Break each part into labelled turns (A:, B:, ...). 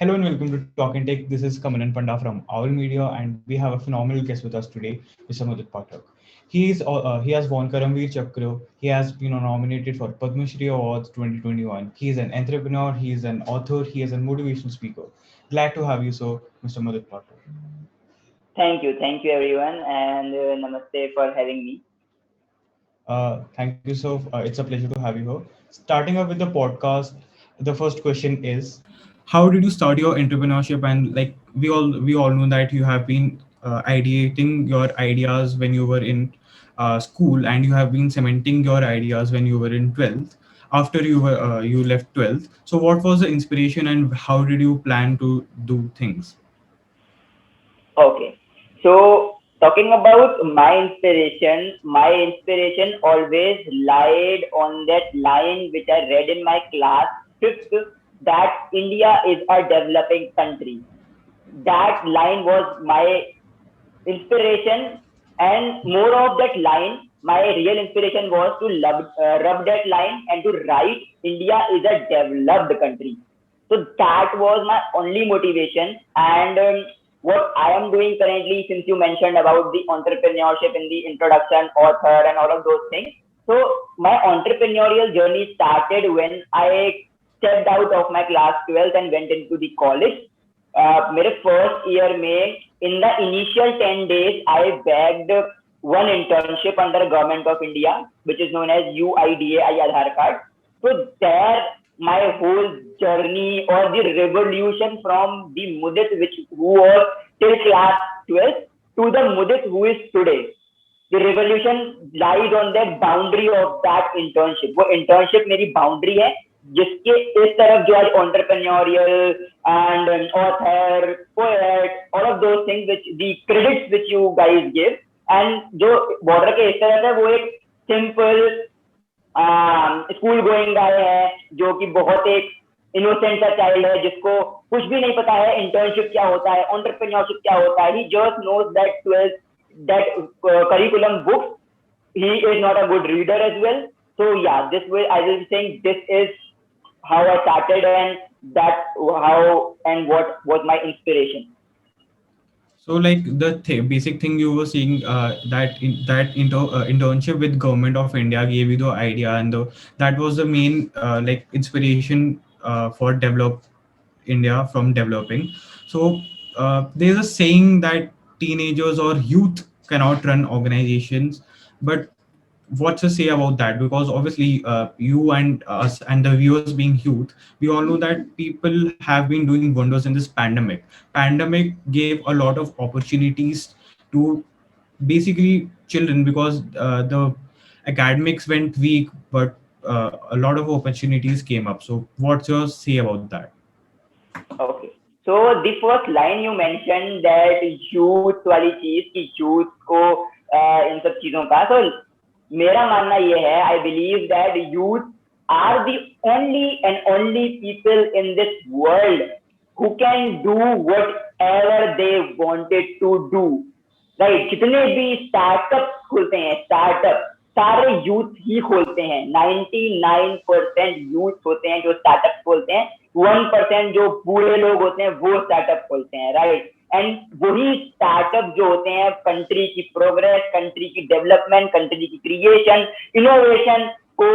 A: Hello and welcome to Talk and Take. This is Kamalan Panda from Owl Media, and we have a phenomenal guest with us today, Mr. Mudit Pathak. He has won Karamveer Chakra. He has been nominated for Padma Shri Awards 2021. He is an entrepreneur. He is an author. He is a motivational speaker. Glad to have you, sir, Mr. Mudit Pathak.
B: Thank you everyone, and namaste for having me.
A: Thank you, sir. It's a pleasure to have you here. Starting up with the podcast, the first question is, how did you start your entrepreneurship? And like we all know that you have been ideating your ideas when you were in school, and you have been cementing your ideas when you were in 12th. After you left 12th, so what was the inspiration, and how did you plan to do things?
B: Okay, so talking about my inspiration always lied on that line which I read in my class fifth, that India is a developing country. That line was my inspiration, and more of that line, my real inspiration was to rub that line and to write India is a developed country. So that was my only motivation. And what I am doing currently, since you mentioned about the entrepreneurship in the introduction, author, and all of those things. So my entrepreneurial journey started when I stepped out of my class 12th and went into the college. मेरे first year में in the initial 10 days I bagged one internship under government of India, which is known as UIDAI Aadhaar card. So there my whole journey or the revolution from the Mudit which who was till class 12 to the Mudit who is today, the revolution lies on that boundary of that internship. वो internship मेरी boundary है जिसके इस तरफ जो आज entrepreneurial and author, poet, all of those things which the credits which you guys give, and जो border के इस तरफ है वो एक simple स्कूल गोइंग गाय है जो कि बहुत एक इनोसेंट सा चाइल्ड है जिसको कुछ भी नहीं पता है इंटर्नशिप क्या होता है, एंटरप्रेन्योरशिप क्या होता है. He just knows that 12 that curriculum books. He is not a good reader as well. So yeah, this way I will be saying this is how I started, and that how and what was my inspiration.
A: So, like the basic thing you were seeing, internship with Government of India gave you the idea, and that was the main like inspiration for develop India from developing. So, there's a saying that teenagers or youth cannot run organizations, but what's to say about that? Because obviously, you and us and the viewers being youth, we all know that people have been doing wonders in this pandemic gave a lot of opportunities to basically children, because the academics went weak, but a lot of opportunities came up. So what's your say about that?
B: Okay. So the first line you mentioned that youth वाली चीज कि youth को इन सब चीजों का, so मेरा मानना ये है, I believe that youth are the only people in this world who can do whatever they wanted to do. Right, जितने भी स्टार्टअप खुलते हैं, स्टार्टअप सारे यूथ ही खोलते हैं. 99% यूथ होते हैं जो स्टार्टअप खोलते हैं. 1% जो बूढ़े लोग होते हैं वो स्टार्टअप खोलते हैं. राइट, एंड वही स्टार्टअप जो होते हैं कंट्री की प्रोग्रेस, कंट्री की डेवलपमेंट, कंट्री की क्रिएशन, इनोवेशन को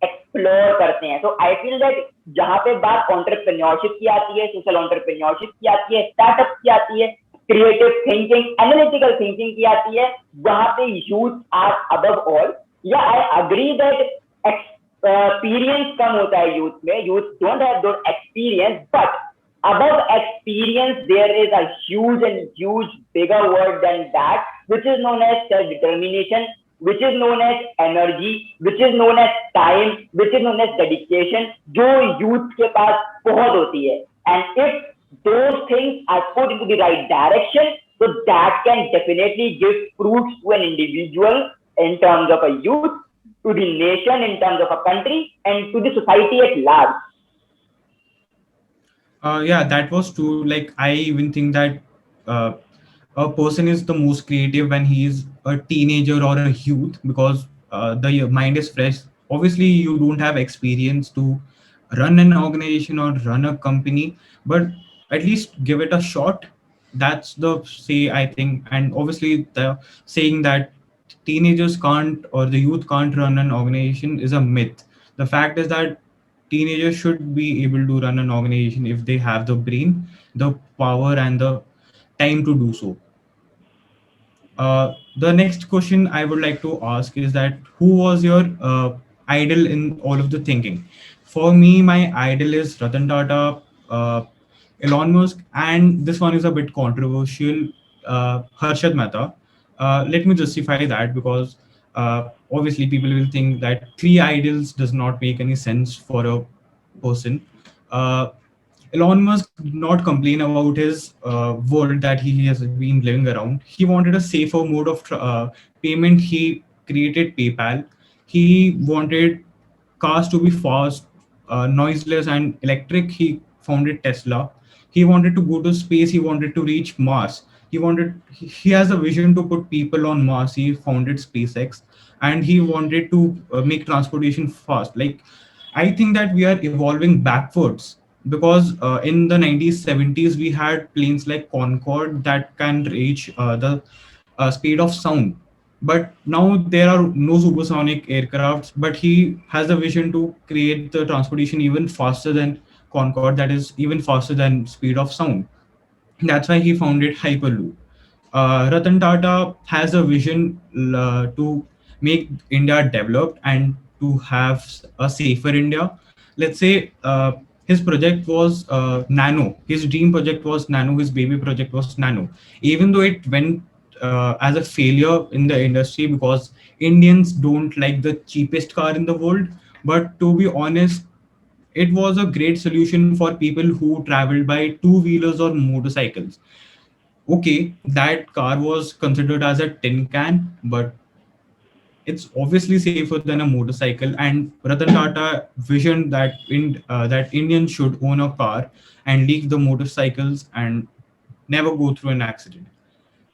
B: एक्सप्लोर करते हैं. तो आई फील दैट जहां पे बात एंटरप्रेन्योरशिप की आती है, सोशल एंटरप्रेन्योरशिप की आती है, स्टार्टअप की आती है, क्रिएटिव थिंकिंग, एनालिटिकल थिंकिंग की आती है, वहां पे youth are above all. Yeah I agree that experience कम होता है यूथ में, youth don't have good experience, but above experience there is a huge bigger word than that, which is known as self determination, which is known as energy, which is known as time, which is known as dedication, जो youth के पास बहुत होती है. And if those things are put into the right direction, so that can definitely give fruits to an individual in terms of a youth, to the nation in terms of a country, and to the society at large.
A: Yeah, that was true. Like, I even think that uh, a person is the most creative when he is a teenager or a youth, because the mind is fresh. Obviously, you don't have experience to run an organization or run a company, but at least give it a shot. That's the say, I think. And obviously the saying that teenagers can't or the youth can't run an organization is a myth. The fact is that teenagers should be able to run an organization if they have the brain, the power, and the time to do so. The next question I would like to ask is that who was your idol in all of the thinking? For me, my idol is Ratan Tata, Elon Musk, and this one is a bit controversial, Harshad Mehta. Let me justify that because obviously people will think that three idols does not make any sense for a person. Uh, Elon Musk did not complain about his world that he has been living around. He wanted a safer mode of payment. He created PayPal. He wanted cars to be fast, noiseless, and electric. He founded Tesla. He wanted to go to space. He wanted to reach Mars. He has a vision to put people on Mars. He founded SpaceX, and he wanted to make transportation fast. Like, I think that we are evolving backwards because in the 90s, 70s, we had planes like Concorde that can reach the speed of sound. But now there are no supersonic aircrafts, but he has a vision to create the transportation even faster than Concorde, that is even faster than speed of sound. That's why he founded Hyperloop. Ratan Tata has a vision to make India developed and to have a safer India. Let's say his project was Nano. His dream project was Nano. His baby project was Nano. Even though it went as a failure in the industry because Indians don't like the cheapest car in the world. But to be honest, it was a great solution for people who traveled by two wheelers or motorcycles. Okay, that car was considered as a tin can, but it's obviously safer than a motorcycle. And Ratan Tata visioned that Indians should own a car and leave the motorcycles and never go through an accident.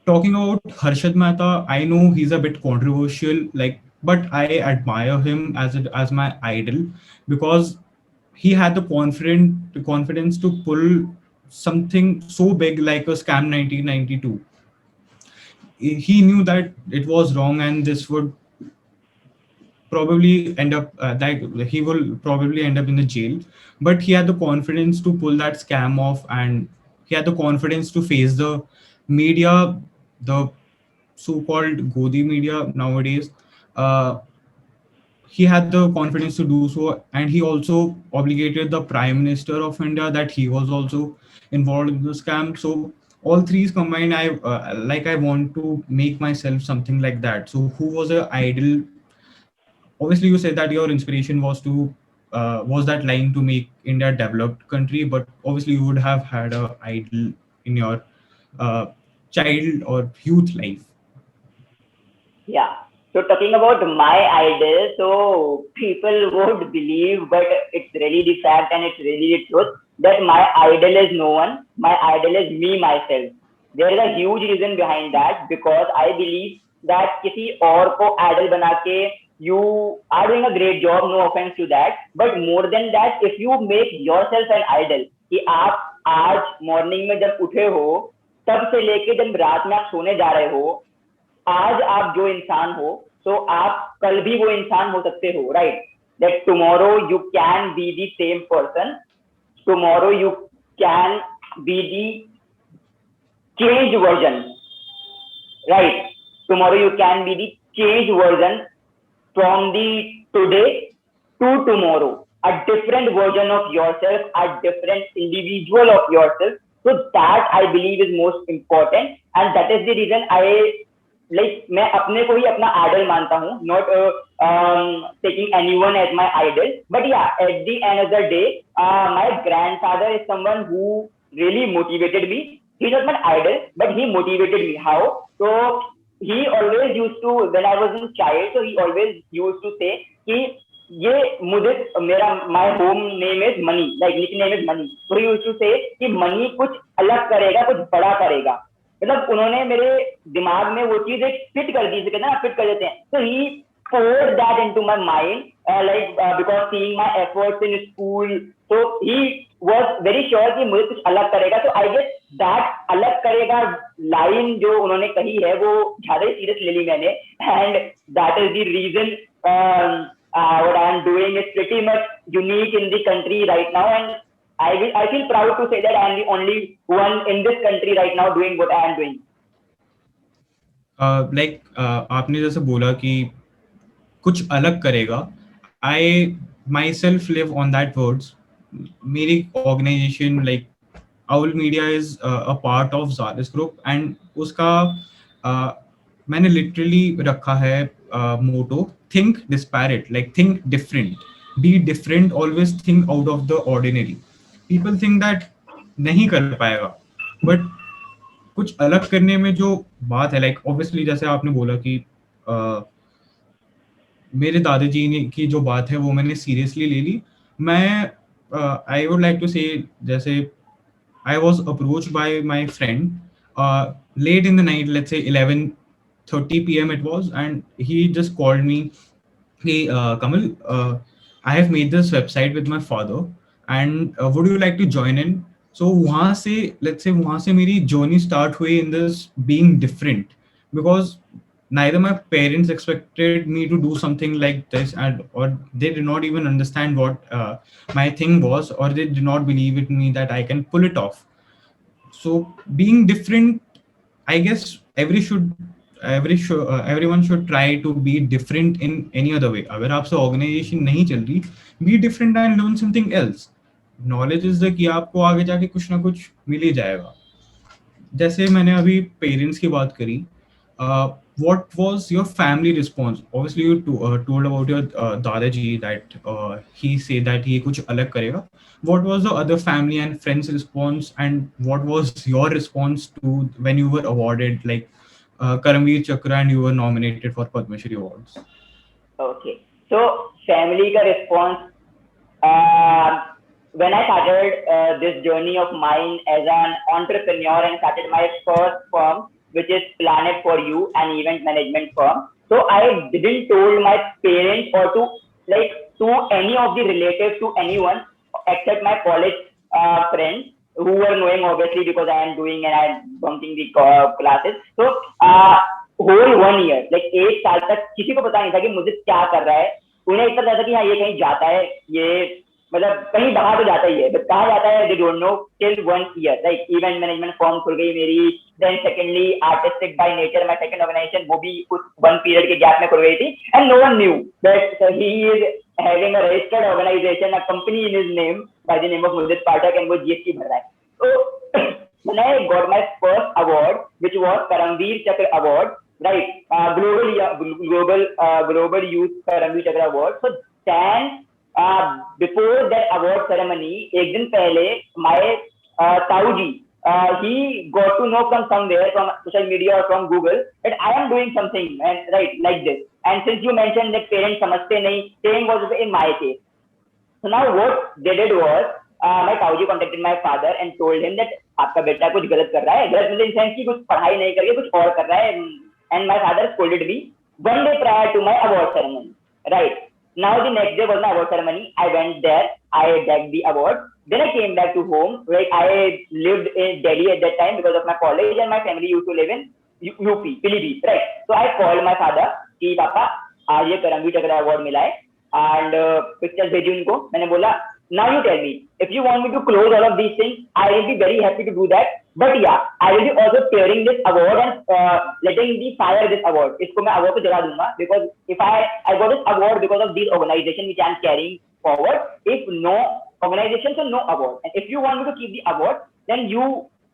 A: Talking about Harshad Mehta, I know he's a bit controversial, like, but I admire him as my idol because he had the confidence to pull something so big like a scam 1992. He knew that it was wrong and this would probably end up that he will probably end up in the jail, but he had the confidence to pull that scam off, and he had the confidence to face the media, the so-called Godi media nowadays. uh, he had the confidence to do so, and he also obligated the Prime Minister of India that he was also involved in the scam. So all threes combined, I want to make myself something like that. So who was a idol? Obviously you said that your inspiration was that line to make India a developed country, but obviously you would have had a idol in your uh, child or youth life.
B: Yeah. So talking about my idol, so people would believe, but it's really the fact and it's really the truth that my idol is no one. My idol is me myself. There is a huge reason behind that because I believe that किसी और को idol बना के you are doing a great job. No offense to that, but more than that, if you make yourself an idol, कि आप आज morning में जब उठे हो तब से लेके जब रात में आप सोने जा रहे हो, आज आप जो इंसान हो तो आप कल भी वो इंसान हो सकते हो, right? That tomorrow you can be the same person, tomorrow you can be the change version, right? Tomorrow you can be the change version from the today to tomorrow, a different version of yourself, a different individual of yourself. So that I believe is most important, and that is the reason I like मैं अपने को ही अपना idol मानता हूँ, not taking anyone as my idol, but yeah, at the end of the day, my grandfather is someone who really motivated me. He's not my idol, but he motivated me. How? So he always used to, when I was a child, so he always used to say कि ये मुझे मेरा my home name is money, like nickname is money. So he used to say कि money कुछ अलग करेगा, कुछ बड़ा करेगा. मतलब उन्होंने मेरे दिमाग में वो चीज एक फिट कर दी, कहते हैं ना फिट कर देते हैं. So he poured that into my mind, like because seeing my efforts in school, so he was very sure कि मुझे कुछ अलग करेगा. So I guess that अलग करेगा line जो उन्होंने कही है वो ज़्यादा ही serious ले ली मैंने, and that is the reason what I am doing is pretty much unique in the country right now, and I feel proud to say that I am the only one in this country right now doing what I am doing.
A: आपने जैसे बोला कि कुछ अलग करेगा, I myself live on that words. मेरी organization like Owl Media is a part of Zaris Group, and उसका मैंने literally रखा है motto, think disparate, like think different, be different, always think out of the ordinary. People think that नहीं कर पाएगा, but कुछ अलग करने में जो बात है, like obviously जैसे आपने बोला कि मेरे दादाजी ने की जो बात है वो मैंने सीरियसली ले ली. मैं आई वुड लाइक टू से जैसे I was approached by my friend late in the night, let's say 11:30 p.m. it was, and he just called me, hey Kamal, I have made this website with my father, and would you like to join in? So वहाँ से let's say वहाँ से मेरी journey start हुई in this being different, because neither my parents expected me to do something like this, and or they did not even understand what my thing was, or they did not believe in me that I can pull it off. So being different, I guess everyone should try to be different in any other way. अगर आपसे organization नहीं चल रही, be different and learn something else. Knowledge is the कि आपको आगे जाके कुछ ना कुछ मिल ही जाएगा. जैसे मैंने अभी पेरेंट्स की बात करी, what was your family response? Obviously you told about your dadaji that he said that he कुछ अलग करेगा. What was the other family and friends response, and what was your response to when you were awarded like Karamveer Chakra and you were nominated for Padma Shri awards?
B: Okay, so family का response, when I started this journey of mine as an entrepreneur and started my first firm, which is Planet for You, an event management firm. So I didn't told my parents or to any of the relatives, to anyone except my college friends who were knowing obviously because I am doing and I am bunking the classes. So whole 1 year, like 1 साल तक किसी को पता नहीं था कि मुझे क्या कर रहा है. उन्हें इतना पता था कि हाँ ये कहीं जाता है, ये मतलब कहीं बाहर तो जाता ही है, बट कहाँ जाता है they don't know. Till 1 year, like event management form खुल गई मेरी. Then secondly artistic by nature, my second organisation, वो भी कुछ 1 पीरियड के गैप में खुल गई थी, and no one knew that he is having a registered organisation, a company in his name by the name of Mudit Pathak, and वो GST भर रहा है. तो when I got my first award, which was Karamveer Chakra Award, right? Global Youth Karamveer Chakra Award. So then, before that award ceremony, एक दिन पहले my Tauji, he got to know from somewhere, from social media or from Google, that I am doing something, and right like this. And since you mentioned that parents समझते नहीं, same was in my case. So now what they did was, my Tauji contacted my father and told him that आपका बेटा कुछ गलत कर रहा है, गलत मतलब इन सेंस की कुछ पढ़ाई नहीं करके कुछ और कर रहा है. And my father scolded me 1 day prior to my award ceremony. Right. Now the next day was my award ceremony. I went there. I bagged the award. Then I came back to home. Like I lived in Delhi at that time because of my college, and my family used to live in UP, Pilibhit. Right. So I called my father कि पापा आज ये करमवीर चक्र award मिला है, and pictures भेजी उनको. मैंने बोला now you tell me if you want me to close all of these things, I will be very happy to do that. But yeah, I will be also tearing this award and letting the fire this award. इसको मैं award को जला दूंगा, because if I got this award because of this organization which I am carrying forward. If no organization, so no award. And if you want me to keep the award, then you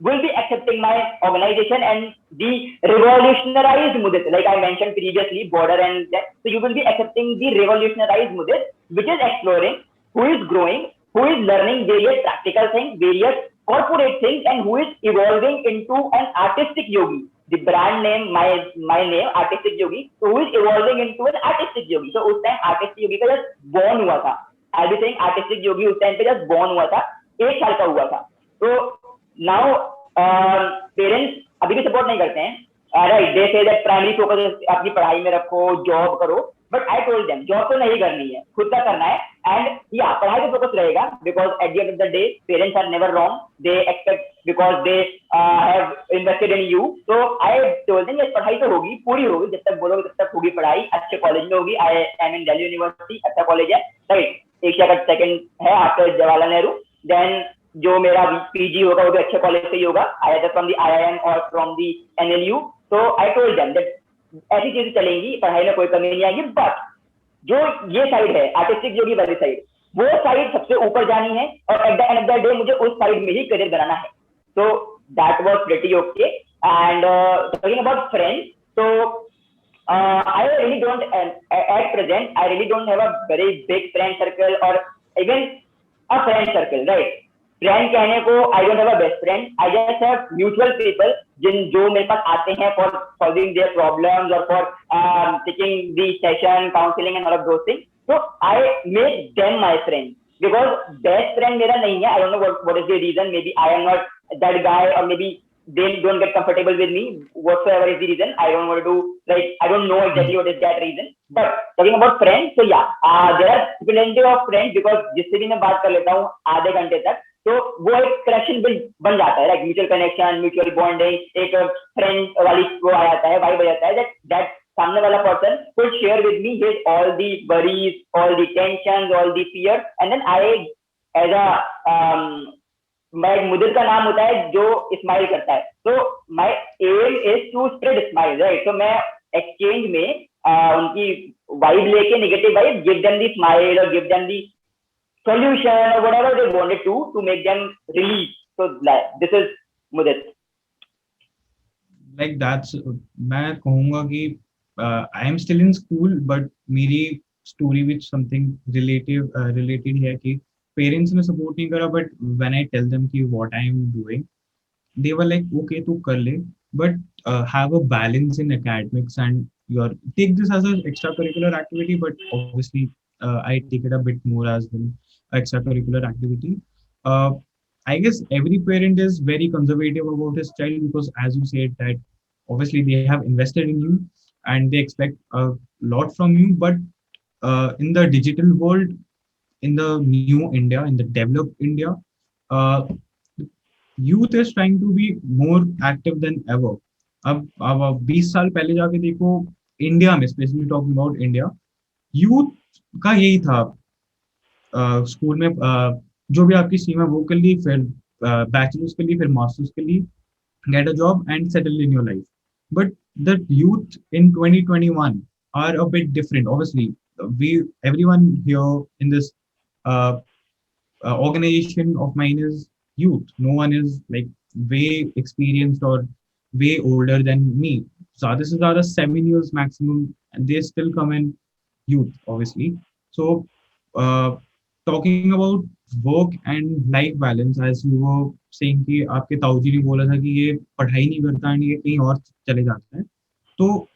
B: will be accepting my organization and the revolutionized Mudit, like I mentioned previously, border and that. So you will be accepting the revolutionized Mudit, which is exploring, who is growing, who is learning various practical things, various corporate things, and who is evolving into an artistic yogi. The brand name, my name, artistic yogi. So who is evolving into an artistic yogi? So उस time artistic yogi का just born हुआ था. I'll be saying artistic yogi उस time पे just born हुआ था, 1 साल का हुआ था. So now parents अभी भी support नहीं करते हैं. Right, they say that primary focus अपनी पढ़ाई में रखो, job करो. But I told them job तो नहीं करनी है, खुद का करना है, एंड या पढ़ाई पे फोकस रहेगा, because at the end of the day parents are never wrong, they expect because they have invested in you. तो आई टोल्ड देम पढ़ाई तो होगी, पूरी होगी, जब तक बोलोगे तब तक होगी पढ़ाई, अच्छे कॉलेज में होगी। I am in Delhi university, अच्छा कॉलेज है, राइट, एशिया का सेकंड है आफ्टर जवाहरलाल नेहरू। देन जो मेरा पीजी होगा वो भी अच्छे कॉलेज से ही होगा, आईदर फ्रॉम दी आईआईएम और फ्रॉम दी एनएलयू। तो आई टोल्ड देम दैट ऐसी चीजें चलेंगी, पढ़ाई में कोई कमी नहीं आएगी, बट जो ये साइड है आर्टिस्टिक जो की वाली साइड, वो साइड सबसे ऊपर जानी है, और eight the end of the day मुझे उस साइड में ही करियर बनाना है। तो that was pretty okay. And talking about friends, तो I really don't at present I really don't have a very big friend circle or even a friend circle, right? Friend कहने को I don't have a best friend, I just have mutual people जो मेरे पास आते हैं for solving their problems और for taking the session counselling and all of those things. तो I make them my friend, because best friend मेरा नहीं है। I don't know what is the reason, maybe I am not that guy और maybe they don't get comfortable with me, whatsoever is the reason. I don't want to I don't know exactly what is that reason. But talking about friends, so yeah, there are plenty of friends, because जिससे भी मैं बात कर लेता हूँ आधे घंटे तक, तो वो एक कनेक्शन बन जाता है, like mutual connection, mutual bonding, एक फ्रेंड वाली वो आ जाता है, वाइब आ जाता है, that सामने वाला person could share with me his all the worries, all the tensions, all the fears, and then I as a मैं मुदिर का नाम होता है जो स्माइल करता है, तो my aim is to spread smile, right. तो मैं एक्सचेंज में उनकी वाइब लेके, negative vibe, give them the smile और गिव देम द सॉल्यूशन और whatever they wanted to make them relieve. So this is मुदिर।
A: लाइक दैट्स, मैं कहूंगा कि I am still in school, but मेरी स्टोरी विद समथिंग रिलेटेड है कि parents ने सपोर्ट नहीं करा, but when I tell them कि what I am doing, they were like, okay, तू कर ले, but have a balance in academics and your take this as an extracurricular activity, but obviously I take it a bit more as an extracurricular activity. uh, I guess every parent is very conservative about his child, because as you said that obviously they have invested in you and they expect a lot from you. But in the digital world, in the new India, in the developed India, uh, youth is trying to be more active than ever. अब 20 साल पहले जाके देखो, India में specially talking about India, youth का यही था, school में जो भी आपकी स्ट्रीम है वो कर ली, फिर बैचलर्स कर ली, फिर मास्टर्स कर ली, get a job and settle in your life. But the youth in 2021 are a bit different. Obviously, everyone here in this uh, organization of mine is youth. No one is like way experienced or way older than me. So this is other 7 years maximum, and they still come in youth, obviously. So talking about work and life balance, as you were saying कि आपके ताऊजी ने बोला था कि ये पढ़ाई नहीं करता है, ये कहीं और चले जाता है, तो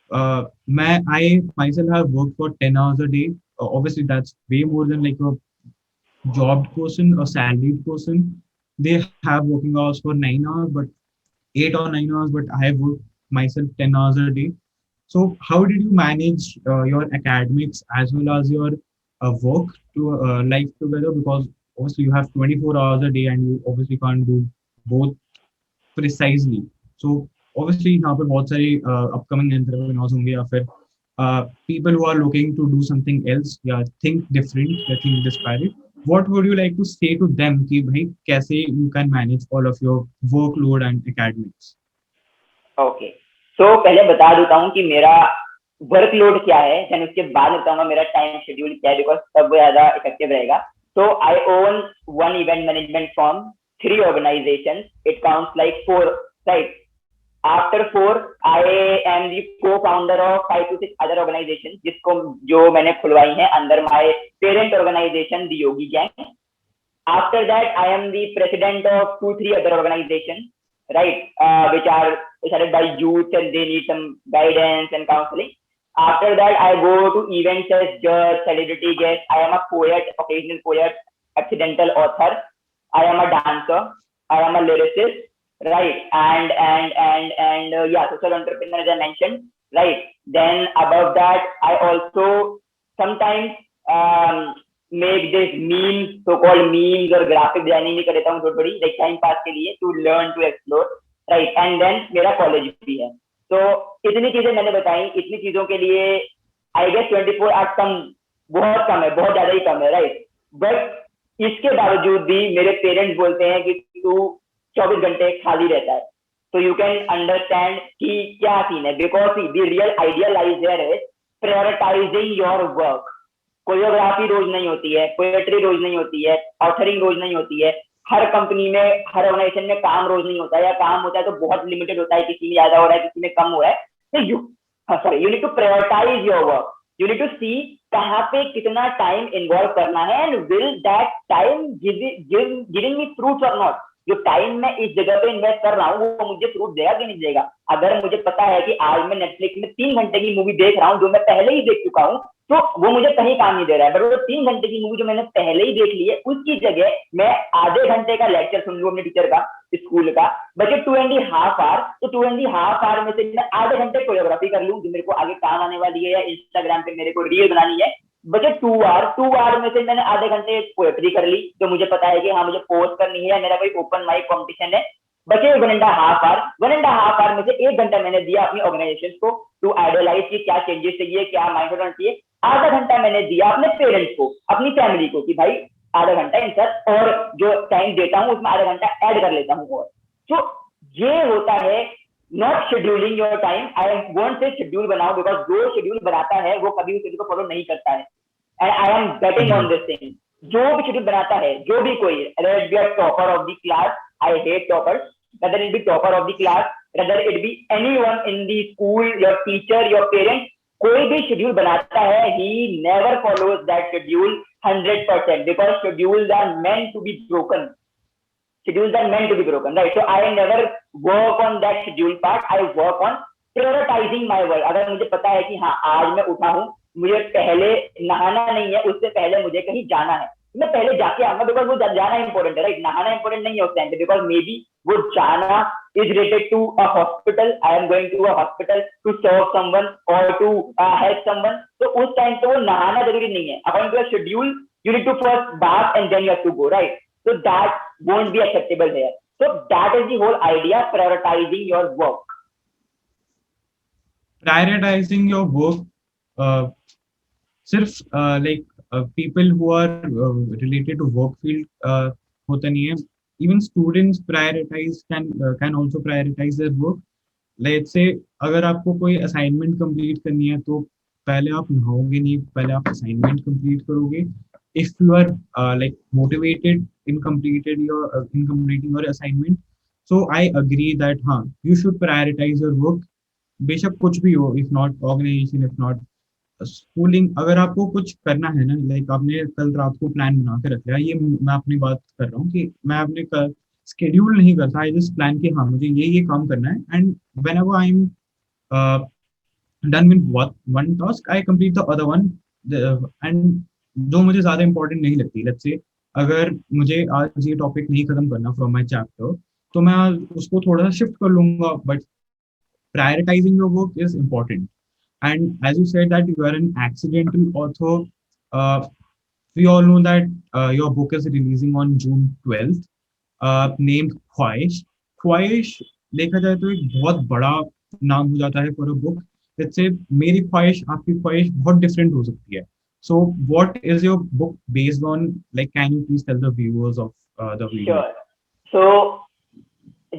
A: मैं I myself have worked for 10 hours a day. Obviously that's way more than like a job person, a salaried person. They have working hours for 9 hours, but 8 or 9 hours, but I have worked myself 10 hours a day. So how did you manage your academics as well as your work to life together? Because obviously you have 24 hours a day and you obviously can't do both precisely. So obviously यहाँ पर बहुत सारे upcoming entrepreneurs होंगे, या फिर people who are looking to do something else, या think different, या think disparate. What would you like to say to them कि भाई कैसे you can manage all of your workload and academics?
B: Okay, so पहले बता देता हूँ कि मेरा वर्कलोड क्या है, देन उसके बाद बताऊंगा मेरा टाइम शेड्यूल क्या है, बिकॉज तब वो ज्यादा इफेक्टिव रहेगा। So I own one event management firm, 3 organizations. It counts like 4, right? After 4, I am the co-founder of 5 to 6 other organizations, जिसको जो मैंने खुलवाई हैं under my parent organization, the Yogi Gang. After that, I am the president of 2-3 other organizations, right? Which are started by youth and they need some guidance and counseling. After that, I go to events as judge, celebrity guest. I am a poet, occasional poet, accidental author. I am a dancer. I am a lyricist, right? And yeah, social entrepreneur as I mentioned, right? Then above that, I also sometimes make this memes, so called memes और graphic designing भी कर देता हूँ थोड़ी थोड़ी, like time pass के लिए, to learn to explore, right? And then मेरा college भी है, तो इतनी चीजें मैंने बताई, इतनी चीजों के लिए आई गेस 24 आवर्स कम, बहुत कम है, बहुत ज्यादा ही कम है, राइट? बट इसके बावजूद भी मेरे पेरेंट्स बोलते हैं कि तू 24 घंटे खाली रहता है, तो यू कैन अंडरस्टैंड कि क्या सीन है, because the real idea lies there is prioritising your work. Choreography रोज नहीं होती है, पोएट्री रोज नहीं होती है, ऑथरिंग रोज नहीं होती है, हर कंपनी में, हर ऑर्गेनाइजेशन में काम रोज नहीं होता है, या काम होता है तो बहुत लिमिटेड होता है, किसी में ज्यादा हो रहा है, किसी में कम हो रहा है, तो you need to prioritise your work, you need to see कहाँ पे कितना टाइम इन्वॉल्व करना है, and will that time giving me fruits और नॉट। जो टाइम मैं इस जगह पे इन्वेस्ट कर रहा हूँ वो मुझे फ्रूट देगा कि नहीं देगा। अगर मुझे पता है कि आज मैं नेटफ्लिक्स में 3 घंटे की मूवी देख रहा हूँ जो मैं पहले ही देख चुका हूँ, तो वो मुझे कहीं काम नहीं दे रहा है, बट वो 3 घंटे की मूवी जो मैंने पहले ही देख ली है, उसकी जगह मैं आधे घंटे का लेक्चर सुन लूँ अपने टीचर का, स्कूल का, बचे 2.5 आवर, तो 2.5 आवर में से मैं आधे घंटे कोरियोग्राफी कर लूँ जो मेरे को आगे काम आने वाली है, या इंस्टाग्राम पे मेरे को रील बनानी है, बचे 2 आवर में से मैंने आधे घंटे पोएट्री कर ली जो मुझे पता है कि हाँ मुझे पोस्ट करनी है, मेरा कोई ओपन माइक कॉम्पिटिशन है, बचे 1.5 आवर में से 1 घंटा मैंने दिया अपनी ऑर्गेनाइजेशन को टू आइडियलाइज की क्या चेंजेस चाहिए, क्या माइंड होना चाहिए, आधा घंटा मैंने दिया अपने पेरेंट्स को, अपनी फैमिली को, कि भाई आधा घंटा इन सर, और जो टाइम देता हूँ उसमें आधा घंटा ऐड कर लेता हूँ। और तो ये होता है not scheduling your time. I want से शेड्यूल बनाओ, बिकॉज जो शेड्यूल बनाता है वो कभी किसी को फॉलो नहीं करता है, and I am betting on this thing. जो भी शेड्यूल बनाता है, जो भी कोई, topper of the class, I hate toppers, whether it be topper of the class, whether it be anyone in the school, your teacher, your parent, कोई भी schedule बनाता है, he never follows that schedule 100%, because schedules are meant to be broken. Schedules are meant to be broken, right? So I never work on that schedule part. I work on prioritizing my work. अगर मुझे पता है कि हाँ आज मैं उठा हूँ, मुझे पहले नहाना नहीं है, उससे पहले मुझे कहीं जाना है, मैं पहले जाके आऊंगा, बिकॉज वो जाना इंपॉर्टेंट है, राइट? नहाना इंपॉर्टेंट नहीं है उस टाइम पे, बिकॉज मे बी वो जाना is related to a hospital. I am going to a hospital to serve someone or to help someone. तो उस टाइम पे वो नहाना जरूरी नहीं है। According to a schedule, you need to first bath and then you have to go, right? So that won't be acceptable here. So that is the whole idea, prioritizing your work.
A: Prioritizing your work, सिर्फ like people who are related to work field होता नहीं है. Even students can also prioritize their work. Let's say अगर आपको कोई assignment complete करनी है तो पहले आप नहाओगे नहीं, पहले आप assignment complete करोगे. If you are like motivated in completing your assignment, so I agree that हाँ you should prioritize your work. बेशक कुछ भी हो, if not organization, if not schooling, अगर आपको कुछ करना है ना, लाइक आपने कल रात को प्लान बना के रख लिया, ये मैं अपनी बात कर रहा हूँ कि मैं अपने स्केड्यूल नहीं करता, आई जस्ट प्लान कि हाँ मुझे ये काम करना है, and when ever I am done with one task I complete the other one, and जो मुझे ज्यादा इंपॉर्टेंट नहीं लगती, लेट्स से अगर मुझे आज ये टॉपिक नहीं खत्म करना फ्रॉम माय चैप्टर तो मैं उसको थोड़ा सा शिफ्ट कर लूंगा, but prioritising your work is important. And as you said that you are an accidental author, we all know that your book is releasing on June 12th, named ख्वाहिश. ख्वाहिश देखा जाए तो एक बहुत बड़ा नाम हो जाता है for a book. Let's say मेरी ख्वाहिश, आपकी ख्वाहिश बहुत different हो सकती है. So what is your book based on? Like, can you please tell the viewers of the video?
B: Sure. So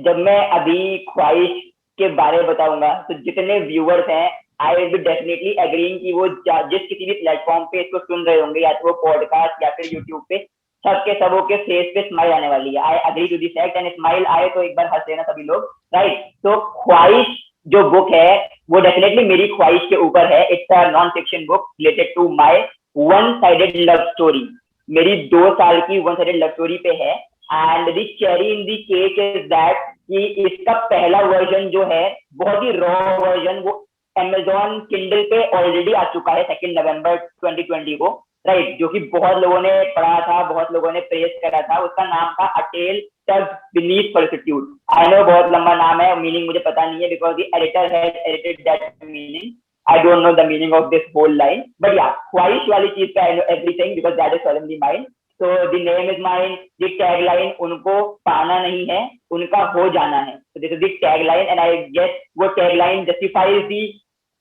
B: जब मैं अभी ख्वाहिश के बारे में बताऊंगा तो जितने व्यूअर्स हैं, I will be definitely agreeing कि वो जिस किसी भी प्लेटफॉर्म पे इसको सुन रहे होंगे, या तो वो पॉडकास्ट या फिर यूट्यूब पे, सबके सबों के फेस पे स्माइल आने वाली है. I agree to this fact, and smile आए तो एक बार हंस लेना सभी लोग, राइट? तो ख्वाहिश जो बुक है वो डेफिनेटली मेरी ख्वाहिश के ऊपर है. It's a non fiction book related to my one sided love story. मेरी 2 साल की वन साइडेड लव स्टोरी पे है, and the cherry in the cake is that कि इसका पहला वर्जन जो है, बहुत ही रॉ वर्जन, वो Amazon Kindle पे ऑलरेडी आ चुका है 2 नवंबर 2020 को, राइट? जो कि बहुत लोगों ने पढ़ा था, बहुत लोगों ने प्रेस करा था. उसका नाम था A Tale Tucked Beneath Solitude. I know बहुत लंबा नाम है, मीनिंग मुझे पता नहीं है, because the editor has edited that meaning. I don't know the meaning of this whole line, but yeah, ख्वाहिश वाली चीज का I know everything because that is suddenly mine. So the name is mine. The tagline उनको पाना नहीं है, उनका हो जाना है. So this is the tagline, and I guess वो tagline justifies the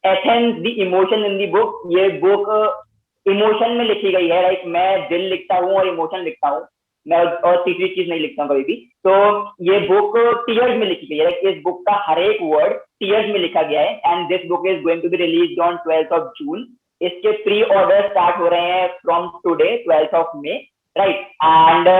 B: essence, the emotion in the book. ये book इमोशन में लिखी गई है. लाइक मैं दिल लिखता हूँ और इमोशन लिखता हूँ, मैं और तीसरी चीज नहीं लिखता हूँ कभी भी. तो ये बुक टीयर्स में लिखी गई है. लाइक इस बुक का हर एक वर्ड टीयर्स में लिखा गया है. And this book is going to be release on 12th of June. इसके प्री ऑर्डर स्टार्ट हो रहे हैं from today 12th of May, right? And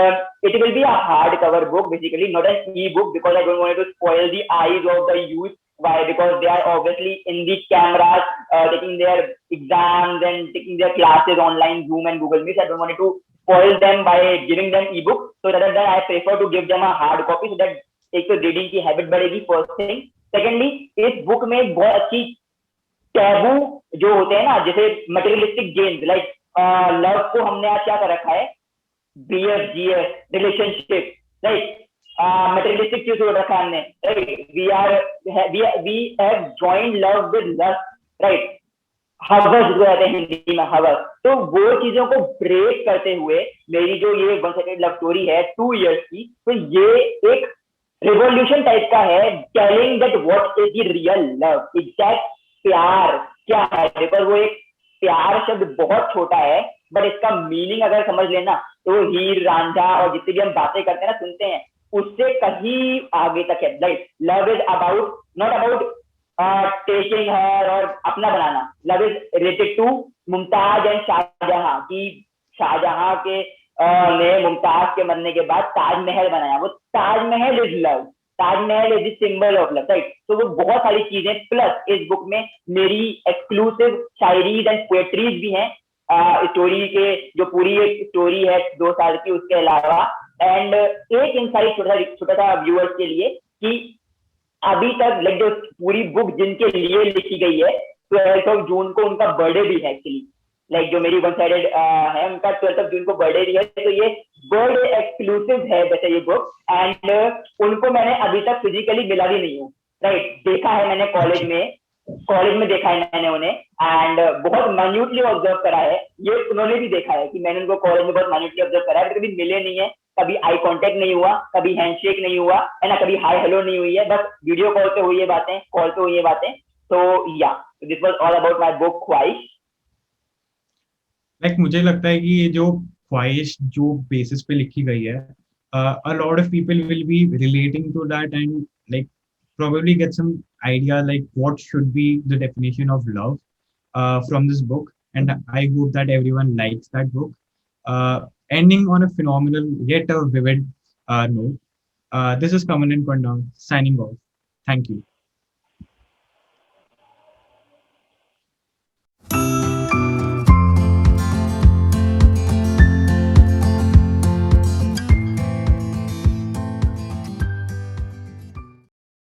B: it will be a hardcover book, basically not an e-book, because I don't want to spoil the eyes of the youth. Why? Because they are obviously in the cameras, taking their exams and taking their classes online, Zoom and Google Meet. I don't want to spoil them by giving them ebook. So rather than I prefer to give them a hard copy so that एक तो reading की habit बढ़ेगी, first thing. Secondly, इस book में बहुत अच्छी taboo जो होते हैं ना, जैसे मटेरियलिस्टिक गेम्स, लाइक लव को हमने आज क्या कर रखा है, BF GF relationship, right? Materialistic चीज हो रखा है हमने, right? We have joined love with lust, right? हवस जो कहते हैं हिंदी में, हवस. तो वो चीजों को ब्रेक करते हुए मेरी जो ये वन साइडेड लव स्टोरी है 2 years की, तो ये एक रिवॉल्यूशन टाइप का है, telling that what is the real love, exact प्यार क्या है. बिकॉज वो एक प्यार शब्द बहुत छोटा है, बट इसका मीनिंग अगर समझ लेना तो हीर रांझा और जितनी भी हम बातें करते हैं ना, सुनते हैं, उससे कहीं आगे तक है. Like love is about, not about taking her और अपना बनाना. Love is related to Mumtaz and Shahjahan, की शाहजहां के ने मुमताज के मरने के बाद ताजमहल बनाया. वो Taj Mahal is love, Taj Mahal is the symbol of love, right? तो वो बहुत सारी चीजें, प्लस इस बुक में मेरी एक्सक्लूसिव शायरीज एंड पोएट्रीज भी हैं, स्टोरी के जो पूरी एक स्टोरी है 2 साल की, उसके अलावा. एंड एक इंसाइट छोटा सा व्यूअर्स के लिए कि अभी तक लाइक जो पूरी बुक जिनके लिए लिखी गई है, 12th of June को उनका बर्थडे भी है एक्चुअली. लाइक जो मेरी वन साइडेड है, उनका 12th of June को बर्थडे भी है. तो ये बर्थडे एक्सक्लूसिव है वैसे ये बुक. एंड उनको मैंने अभी तक फिजिकली मिला भी नहीं हूँ, राइट? देखा है मैंने कॉलेज में देखा है मैंने उन्हें, एंड बहुत माइन्यूटली ऑब्जर्व करा है. ये उन्होंने भी देखा है कि मैंने उनको कॉलेज में बहुत माइन्यूटली ऑब्जर्व करा है. कभी मिले नहीं है, कभी आई कांटेक्ट नहीं हुआ, कभी हैंडशेक नहीं हुआ है ना, कभी हाय हेलो नहीं हुई है, बस वीडियो कॉल पे हुई है बातें, कॉल पे हुई है बातें. तो या this was all about my book ख्वाहिश.
A: लाइक मुझे लगता है कि ये जो ख्वाहिश जो बेसिस पे लिखी गई है, a lot of people will be relating to that and like probably get some idea like what should be the definition of love from this book, and I hope that everyone likes that book. Ending on a phenomenal yet a vivid note. This is Kamal and Pandam signing off. Thank you.